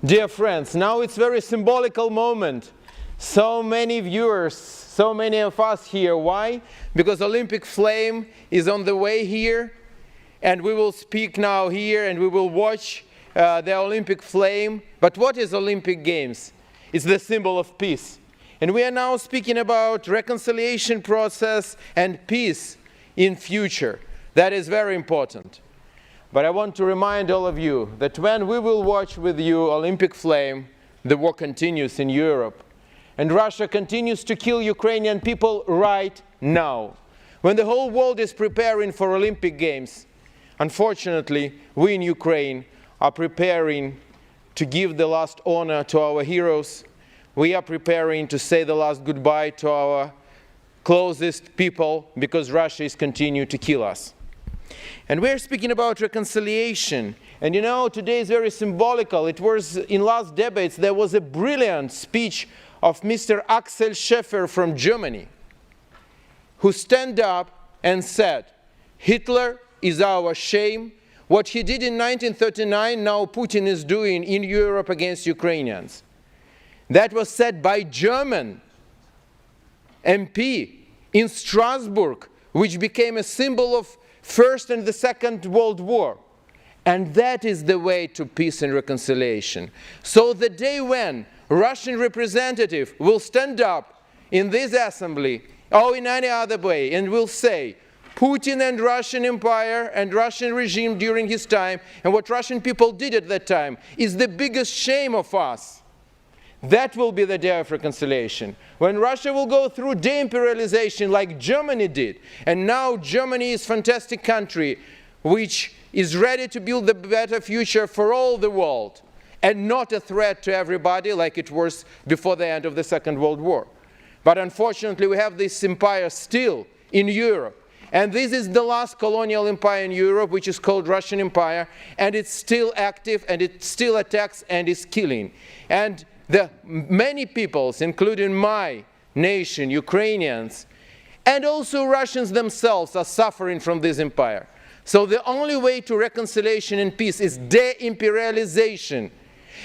Dear friends, now it's a very symbolical moment. So many viewers, so many of us here. Why? Because Olympic flame is on the way here, and we will speak now here, and we will watch the Olympic flame. But what is Olympic Games? It's the symbol of peace. And we are now speaking about reconciliation process and peace in future. That is very important. But I want to remind all of you that when we will watch with you Olympic flame, the war continues in Europe. And Russia continues to kill Ukrainian people right now. When the whole world is preparing for Olympic Games, unfortunately, we in Ukraine are preparing to give the last honor to our heroes. We are preparing to say the last goodbye to our closest people because Russia is continuing to kill us. And we're speaking about reconciliation. And you know, today is very symbolical. It was in last debates, there was a brilliant speech of Mr. Axel Schäfer from Germany, who stand up and said, Hitler is our shame. What he did in 1939, now Putin is doing in Europe against Ukrainians. That was said by German MP in Strasbourg, which became a symbol of First and the Second World War. And that is the way to peace and reconciliation. So the day when Russian representative will stand up in this assembly or in any other way and will say, Putin and Russian Empire and Russian regime during his time and what Russian people did at that time is the biggest shame of us. That will be the day of reconciliation. When Russia will go through de-imperialization like Germany did, and now Germany is a fantastic country which is ready to build a better future for all the world and not a threat to everybody like it was before the end of the Second World War. But unfortunately we have this empire still in Europe. And this is the last colonial empire in Europe, which is called Russian Empire, and it's still active and it still attacks and is killing. And the many peoples, including my nation, Ukrainians, and also Russians themselves are suffering from this empire. So the only way to reconciliation and peace is de-imperialization.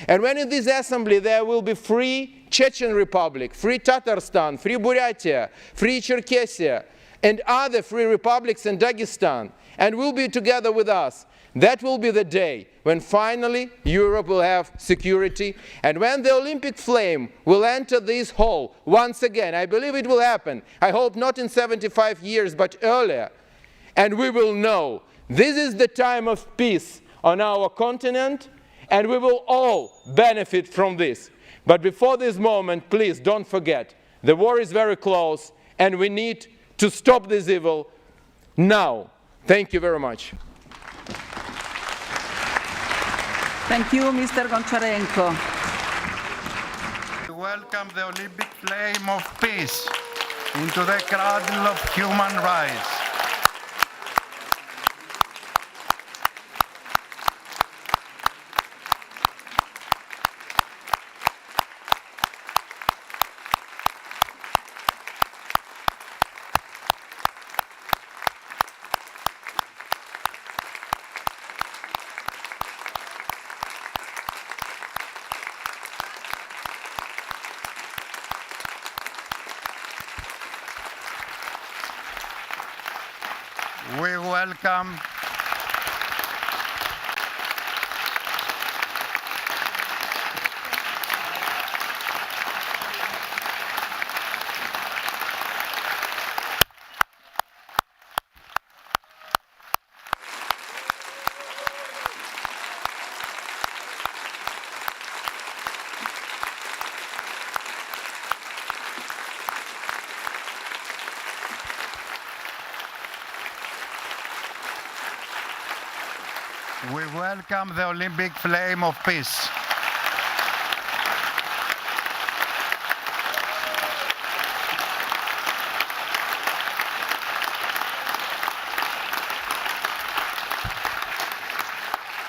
And when in this assembly there will be free Chechen Republic, free Tatarstan, free Buryatia, free Cherkessia, and other free republics in Dagestan, and will be together with us, that will be the day when finally Europe will have security, and when the Olympic flame will enter this hall once again. I believe it will happen. I hope not in 75 years, but earlier. And we will know this is the time of peace on our continent, and we will all benefit from this. But before this moment, please don't forget, the war is very close, and we need to stop this evil now. Thank you very much. Thank you, Mr. Gончаренко. We welcome the Olympic flame of peace into the cradle of human rights. We welcome the Olympic flame of peace.